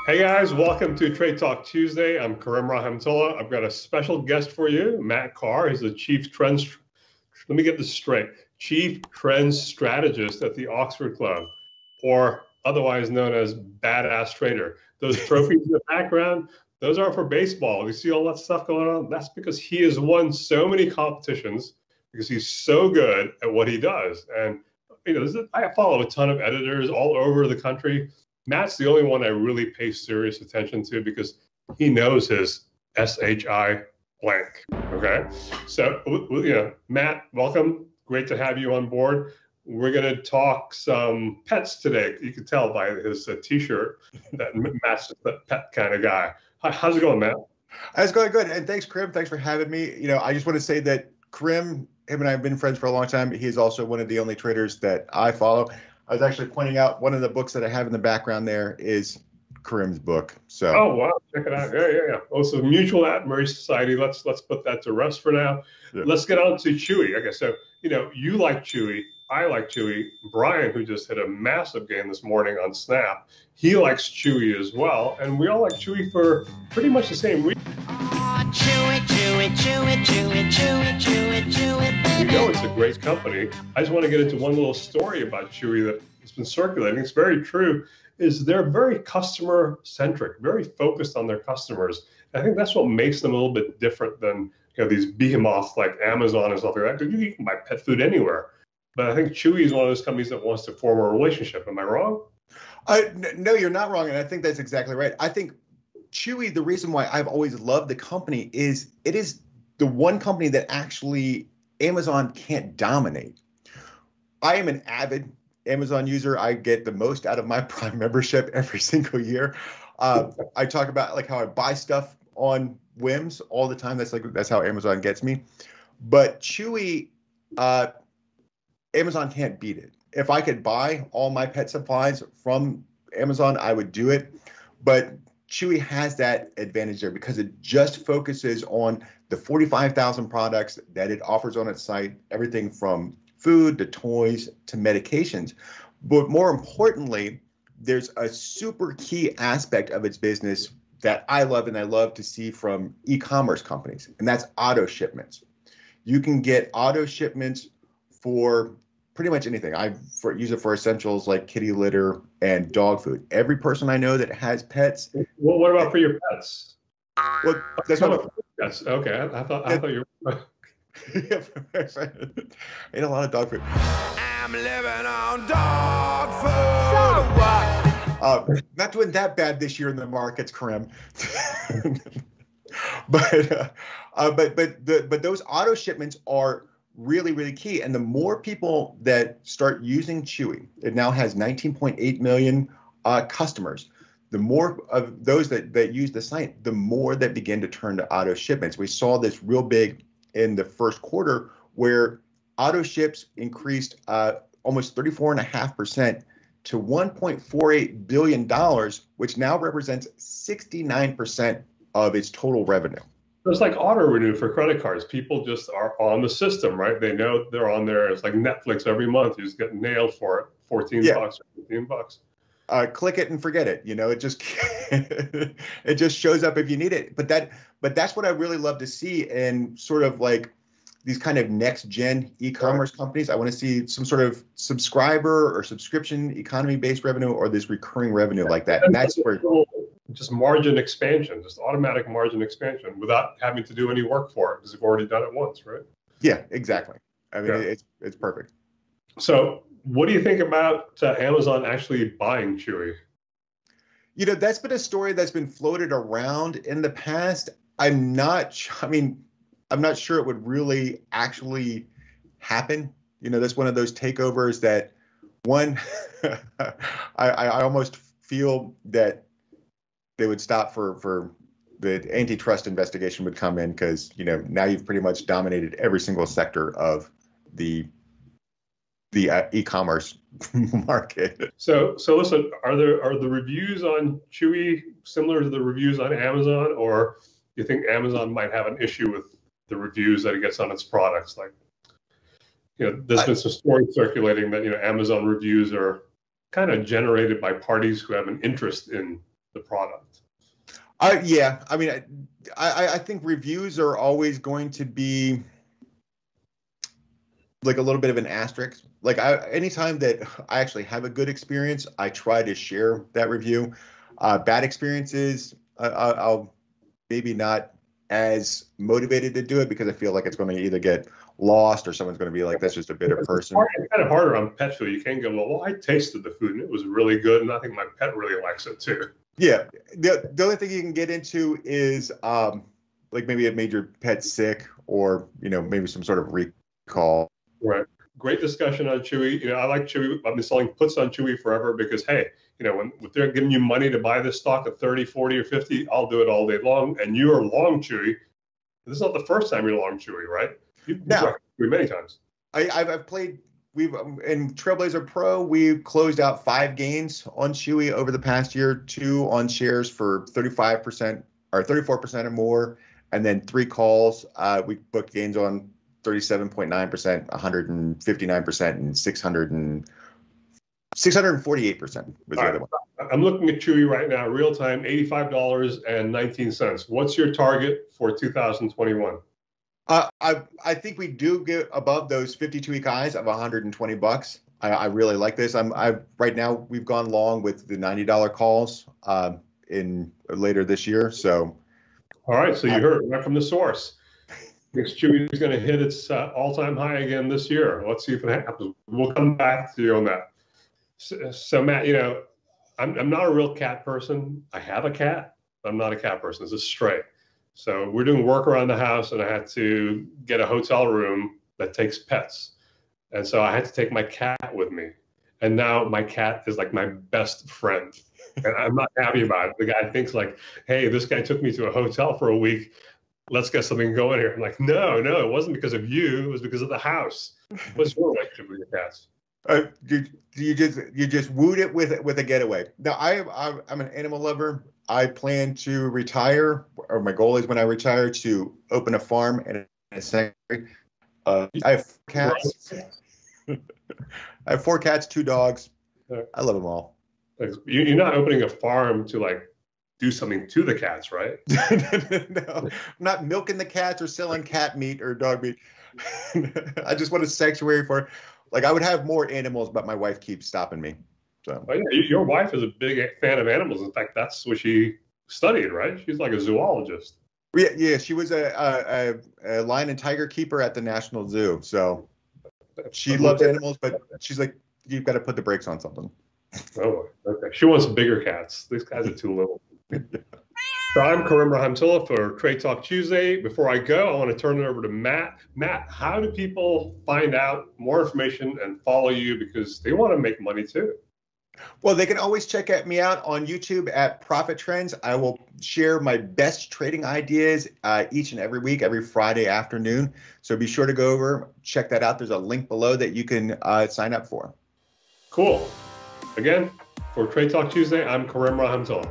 Hey guys, welcome to Trade Talk Tuesday. I'm Karim Rahimtullah. I've got a special guest for you, Matt Carr. He's the Chief Trends, let me get this straight, Chief Trends Strategist at the Oxford Club, or otherwise known as Badass Trader. Those trophies in the background, those are for baseball. You see all that stuff going on? That's because he has won so many competitions because he's so good at what he does. And I follow a ton of editors all over the country. Matt's the only one I really pay serious attention to because he knows his SHI blank. Okay. So, Matt, welcome. Great to have you on board. We're going to talk some pets today. You can tell by his t-shirt that Matt's the pet kind of guy. How's it going, Matt? It's going good. And thanks, Karim. Thanks for having me. I just want to say that Karim, him and I have been friends for a long time. He is also one of the only traders that I follow. I was actually pointing out one of the books that I have in the background there is Karim's book. So. Oh wow, check it out. Yeah. Also, Mutual Admiration Society. Let's put that to rest for now. Yeah. Let's get on to Chewy. Okay, so you like Chewy. I like Chewy. Brian, who just hit a massive game this morning on Snap, he likes Chewy as well, and we all like Chewy for pretty much the same reason. Chewy. We know it's a great company. I just want to get into one little story about Chewy that has been circulating. It's very true. Is they're very customer centric, very focused on their customers. I think that's what makes them a little bit different than these behemoths like Amazon and stuff like that. Because you can buy pet food anywhere, but I think Chewy is one of those companies that wants to form a relationship. Am I wrong? No, you're not wrong, and I think that's exactly right. I think Chewy, the reason why I've always loved the company is it is the one company that actually Amazon can't dominate. I am an avid Amazon user. I get the most out of my Prime membership every single year. I talk about how I buy stuff on whims all the time. That's how Amazon gets me. But Chewy, Amazon can't beat it. If I could buy all my pet supplies from Amazon, I would do it. But Chewy has that advantage there because it just focuses on the 45,000 products that it offers on its site, everything from food to toys to medications. But more importantly, there's a super key aspect of its business that I love and I love to see from e-commerce companies, and that's auto shipments. You can get auto shipments for pretty much anything. I use it for essentials like kitty litter and dog food. Every person I know that has pets. Well, what about for your pets? Well, that's what. Yes. Okay. I thought you were. Ate a lot of dog food. I'm living on dog food. So what? Not doing that bad this year in the markets, Karim. but those auto shipments are really, really key. And the more people that start using Chewy, it now has 19.8 million customers. The more of those that use the site, the more that begin to turn to auto shipments. We saw this real big in the first quarter where auto ships increased almost 34.5% to $1.48 billion, which now represents 69% of its total revenue. It's like auto renew for credit cards. People just are on the system, right? They know they're on there. It's like Netflix every month. You just get nailed for it, 14 bucks or 15 bucks. Click it and forget it. It just it just shows up if you need it. But that's what I really love to see in sort of like these kind of next gen e-commerce companies. I want to see some sort of subscriber or subscription economy based revenue or this recurring revenue like that. And that's where just margin expansion, just automatic margin expansion without having to do any work for it because you've already done it once, right? Yeah, exactly. I mean, it's perfect. So what do you think about Amazon actually buying Chewy? That's been a story that's been floated around in the past. I'm not sure it would really actually happen. That's one of those takeovers that I almost feel that they would stop for the antitrust investigation would come in because, now you've pretty much dominated every single sector of the e-commerce market. So listen, are the reviews on Chewy similar to the reviews on Amazon, or do you think Amazon might have an issue with the reviews that it gets on its products? Like, there's been some stories circulating that Amazon reviews are kind of generated by parties who have an interest in the product. Yeah, I mean, I think reviews are always going to be like a little bit of an asterisk. Like anytime that I actually have a good experience, I try to share that review. Bad experiences, I'll maybe not as motivated to do it because I feel like it's going to either get lost or someone's going to be like, that's just a bitter person. It's kind of harder on pet food. You can't go, well, I tasted the food and it was really good, and I think my pet really likes it too. Yeah, the only thing you can get into is like maybe it made your pet sick, or maybe some sort of recall. Right. Great discussion on Chewy. I like Chewy. I've been selling puts on Chewy forever because, hey, when they're giving you money to buy this stock at 30, 40, or 50, I'll do it all day long. And you are long Chewy. This is not the first time you're long Chewy, right? You've Chewy many times. I've played. We've in Trailblazer Pro, we closed out 5 gains on Chewy over the past year, 2 on shares for 35% or 34% or more, and then 3 calls. We booked gains on 37.9%, 159%, and 648% was the other one. I'm looking at Chewy right now, real time, $85.19. What's your target for 2021? I think we do get above those 52-week highs of $120. I really like this. Right now we've gone long with the $90 calls in later this year. So, all right. So you heard right from the source. Next Chewy is going to hit its all-time high again this year. Let's see if it happens. We'll come back to you on that. So Matt, I'm not a real cat person. I have a cat, but I'm not a cat person. It's a stray. So we're doing work around the house, and I had to get a hotel room that takes pets. And so I had to take my cat with me. And now my cat is like my best friend. And I'm not happy about it. The guy thinks like, hey, this guy took me to a hotel for a week. Let's get something going here. I'm like, no, it wasn't because of you. It was because of the house. What's your relationship with your cats? You just wooed it with a getaway. Now I'm an animal lover. I plan to retire, or my goal is when I retire to open a farm and a sanctuary. I have 4 cats. I have 4 cats, 2 dogs. I love them all. You're not opening a farm to like do something to the cats, right? No, I'm not milking the cats or selling cat meat or dog meat. I just want a sanctuary for. Like, I would have more animals, but my wife keeps stopping me. So. Oh, yeah. Your wife is a big fan of animals. In fact, that's what she studied, right? She's like a zoologist. Yeah. She was a lion and tiger keeper at the National Zoo. So she loves animals, but she's like, you've got to put the brakes on something. Oh, okay. She wants bigger cats. These guys are too little. So I'm Karim Rahimtullah for Trade Talk Tuesday. Before I go, I want to turn it over to Matt. Matt, how do people find out more information and follow you, because they want to make money too? Well, they can always check me out on YouTube at Profit Trends. I will share my best trading ideas each and every week, every Friday afternoon. So be sure to go over, check that out. There's a link below that you can sign up for. Cool. Again, for Trade Talk Tuesday, I'm Karim Rahimtullah.